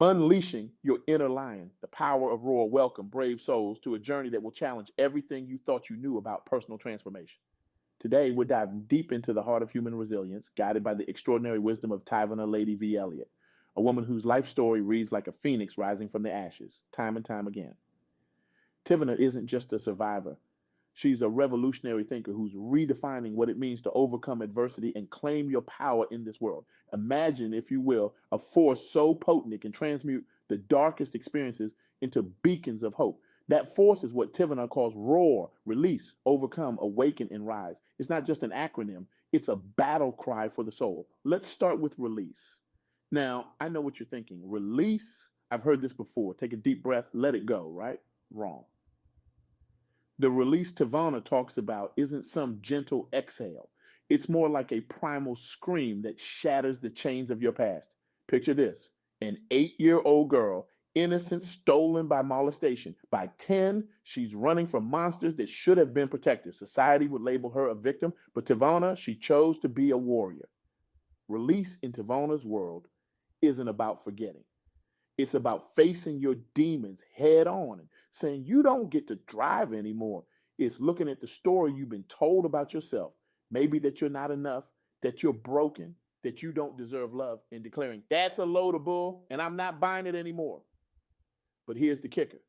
Unleashing your inner lion, the power of roar, welcome brave souls to a journey that will challenge everything you thought you knew about personal transformation. Today, we're diving deep into the heart of human resilience, guided by the extraordinary wisdom of Tivona Lady V Elliott, a woman whose life story reads like a phoenix rising from the ashes, time and time again. Tivona isn't just a survivor. She's a revolutionary thinker who's redefining what it means to overcome adversity and claim your power in this world. Imagine, if you will, a force so potent it can transmute the darkest experiences into beacons of hope. That force is what Tivona calls ROAR, release, overcome, awaken, and rise. It's not just an acronym, it's a battle cry for the soul. Let's start with release. Now, I know what you're thinking. Release, I've heard this before. Take a deep breath, let it go, right? Wrong. The release Tivona talks about isn't some gentle exhale. It's more like a primal scream that shatters the chains of your past. Picture this: an 8-year-old girl, innocent, stolen by molestation. By 10, she's running from monsters that should have been protected. Society would label her a victim, but Tivona, she chose to be a warrior. Release in Tivona's world isn't about forgetting. It's about facing your demons head on and saying you don't get to drive anymore. It's looking at the story you've been told about yourself. Maybe that you're not enough, that you're broken, that you don't deserve love, and declaring, that's a load of bull and I'm not buying it anymore. But here's the kicker: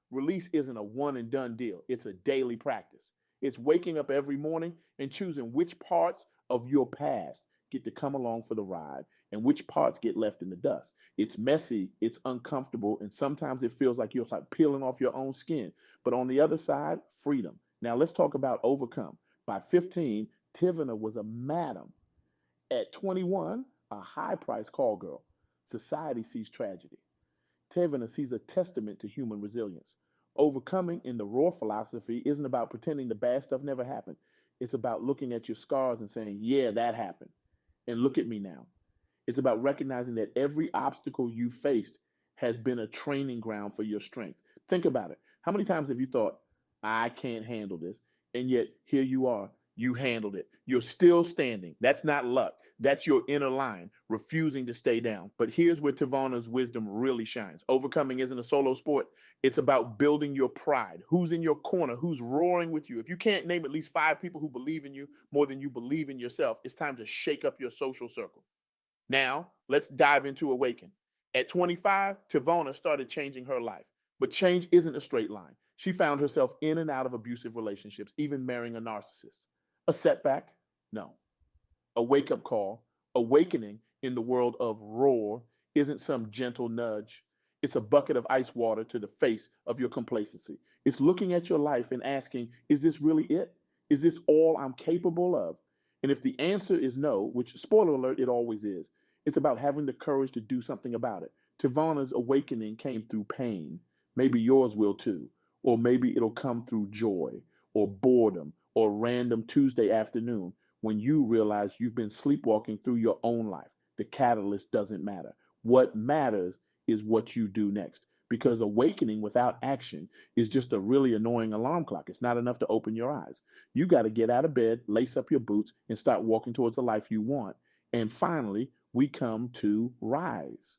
release isn't a one and done deal, it's a daily practice. It's waking up every morning and choosing which parts of your past get to come along for the ride and which parts get left in the dust. It's messy, it's uncomfortable, and sometimes it feels like you're like peeling off your own skin. But on the other side, freedom. Now let's talk about overcome. By 15, Tivana was a madam. At 21, a high priced call girl. Society sees tragedy. Tivana sees a testament to human resilience. Overcoming in the R.O.A.R philosophy isn't about pretending the bad stuff never happened. It's about looking at your scars and saying, yeah, that happened. And look at me now. It's about recognizing that every obstacle you faced has been a training ground for your strength. Think about it. How many times have you thought, I can't handle this? And yet here you are. You handled it. You're still standing. That's not luck. That's your inner lion refusing to stay down. But here's where Tivona's wisdom really shines. Overcoming isn't a solo sport. It's about building your pride. Who's in your corner? Who's roaring with you? If you can't name at least 5 people who believe in you more than you believe in yourself, it's time to shake up your social circle. Now, let's dive into awaken. At 25, Tivona started changing her life. But change isn't a straight line. She found herself in and out of abusive relationships, even marrying a narcissist. A setback? No. A wake up call. Awakening in the world of roar isn't some gentle nudge. It's a bucket of ice water to the face of your complacency. It's looking at your life and asking, is this really it? Is this all I'm capable of? And if the answer is no, which, spoiler alert, it always is, it's about having the courage to do something about it. Tivona's awakening came through pain. Maybe yours will too. Or maybe it'll come through joy or boredom or random Tuesday afternoon when you realize you've been sleepwalking through your own life. The catalyst doesn't matter. What matters is what you do next. Because awakening without action is just a really annoying alarm clock. It's not enough to open your eyes. You got to get out of bed, lace up your boots, and start walking towards the life you want. And finally, we come to rise.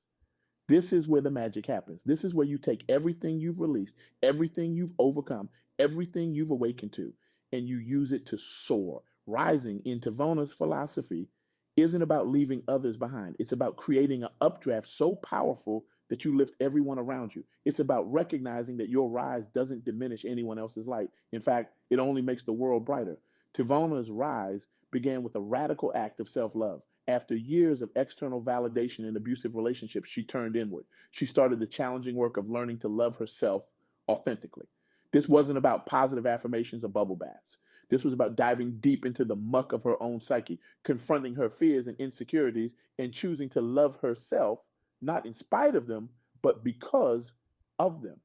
This is where the magic happens. This is where you take everything you've released, everything you've overcome, everything you've awakened to, and you use it to soar. Rising in Tivona's philosophy isn't about leaving others behind. It's about creating an updraft so powerful that you lift everyone around you. It's about recognizing that your rise doesn't diminish anyone else's light. In fact, it only makes the world brighter. Tivona's rise began with a radical act of self love. After years of external validation in abusive relationships, she turned inward. She started the challenging work of learning to love herself authentically. This wasn't about positive affirmations or bubble baths. This was about diving deep into the muck of her own psyche, confronting her fears and insecurities, and choosing to love herself, not in spite of them, but because of them.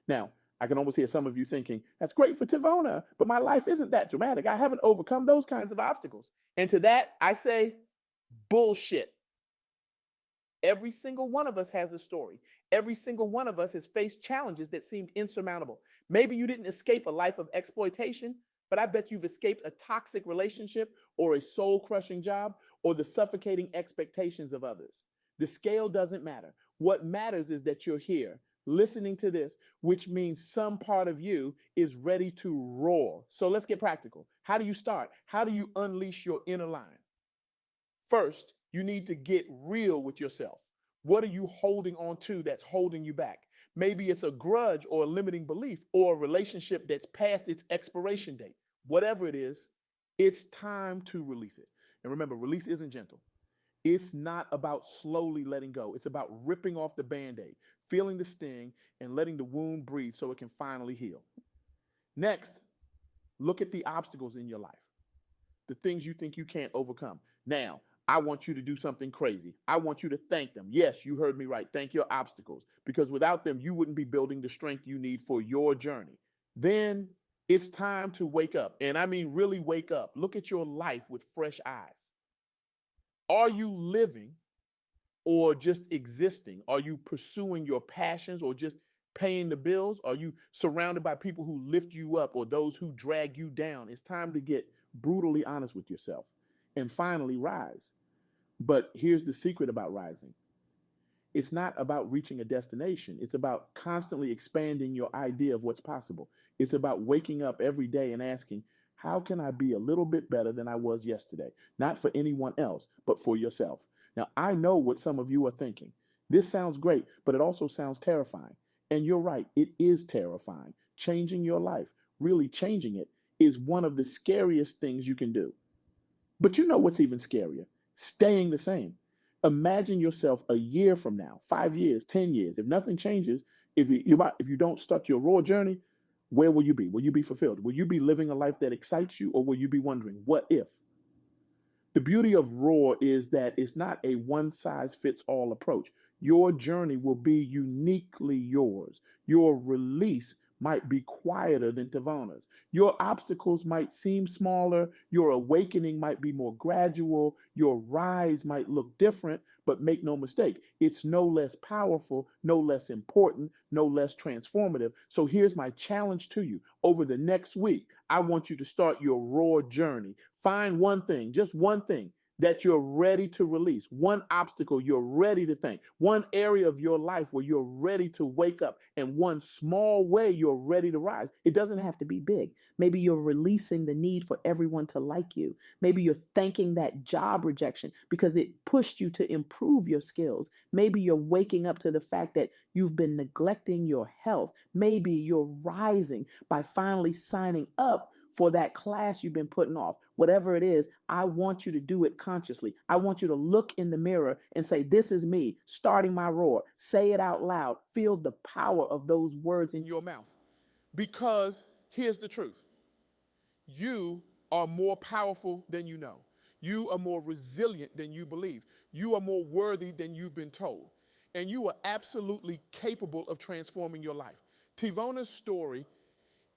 Now, I can almost hear some of you thinking, that's great for Tivona, but my life isn't that dramatic. I haven't overcome those kinds of obstacles. And to that, I say, bullshit. Every single one of us has a story. Every single one of us has faced challenges that seemed insurmountable. Maybe you didn't escape a life of exploitation, but I bet you've escaped a toxic relationship or a soul crushing job or the suffocating expectations of others. The scale doesn't matter. What matters is that you're here listening to this, which means some part of you is ready to roar. So let's get practical. How do you start? How do you unleash your inner lion? First, you need to get real with yourself. What are you holding on to that's holding you back? Maybe it's a grudge or a limiting belief or a relationship that's past its expiration date. Whatever it is, it's time to release it. And remember, release isn't gentle. It's not about slowly letting go. It's about ripping off the band-aid, feeling the sting, and letting the wound breathe so it can finally heal. Next, look at the obstacles in your life, the things you think you can't overcome. Now, I want you to do something crazy. I want you to thank them. Yes, you heard me right. Thank your obstacles, because without them, you wouldn't be building the strength you need for your journey. Then it's time to wake up. And I mean, really wake up. Look at your life with fresh eyes. Are you living or just existing? Are you pursuing your passions or just paying the bills? Are you surrounded by people who lift you up or those who drag you down? It's time to get brutally honest with yourself and finally rise. But here's the secret about rising: it's not about reaching a destination, it's about constantly expanding your idea of what's possible. It's about waking up every day and asking, how can I be a little bit better than I was yesterday? Not for anyone else, but for yourself. Now, I know what some of you are thinking. This sounds great, but it also sounds terrifying. And you're right, it is terrifying. Changing your life, really changing it, is one of the scariest things you can do. But you know what's even scarier? Staying the same. Imagine yourself a year from now, 5 years, 10 years. If nothing changes, if you don't start your raw journey, where will you be? Will you be fulfilled? Will you be living a life that excites you, or will you be wondering, what if? The beauty of R.O.A.R is that it's not a one size fits all approach. Your journey will be uniquely yours. Your release might be quieter than Tivona's. Your obstacles might seem smaller. Your awakening might be more gradual. Your rise might look different, but make no mistake, it's no less powerful, no less important, no less transformative. So here's my challenge to you. Over the next week, I want you to start your R.O.A.R journey. Find one thing, just one thing that you're ready to release, one obstacle you're ready to thank, one area of your life where you're ready to wake up, and one small way you're ready to rise. It doesn't have to be big. Maybe you're releasing the need for everyone to like you. Maybe you're thanking that job rejection because it pushed you to improve your skills. Maybe you're waking up to the fact that you've been neglecting your health. Maybe you're rising by finally signing up for that class you've been putting off. Whatever it is, I want you to do it consciously. I want you to look in the mirror and say, this is me, starting my roar. Say it out loud. Feel the power of those words in your mouth. Because here's the truth. You are more powerful than you know. You are more resilient than you believe. You are more worthy than you've been told. And you are absolutely capable of transforming your life. Tivona's story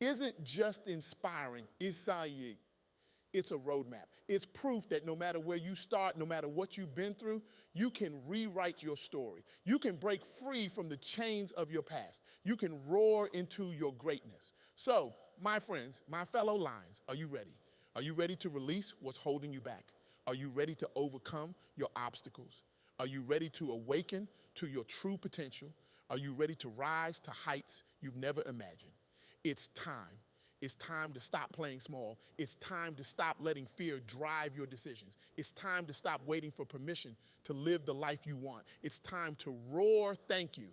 isn't just inspiring, it's a roadmap. It's proof that no matter where you start, no matter what you've been through, you can rewrite your story. You can break free from the chains of your past. You can roar into your greatness. So, my friends, my fellow lions, are you ready? Are you ready to release what's holding you back? Are you ready to overcome your obstacles? Are you ready to awaken to your true potential? Are you ready to rise to heights you've never imagined? It's time. It's time to stop playing small. It's time to stop letting fear drive your decisions. It's time to stop waiting for permission to live the life you want. It's time to roar thank you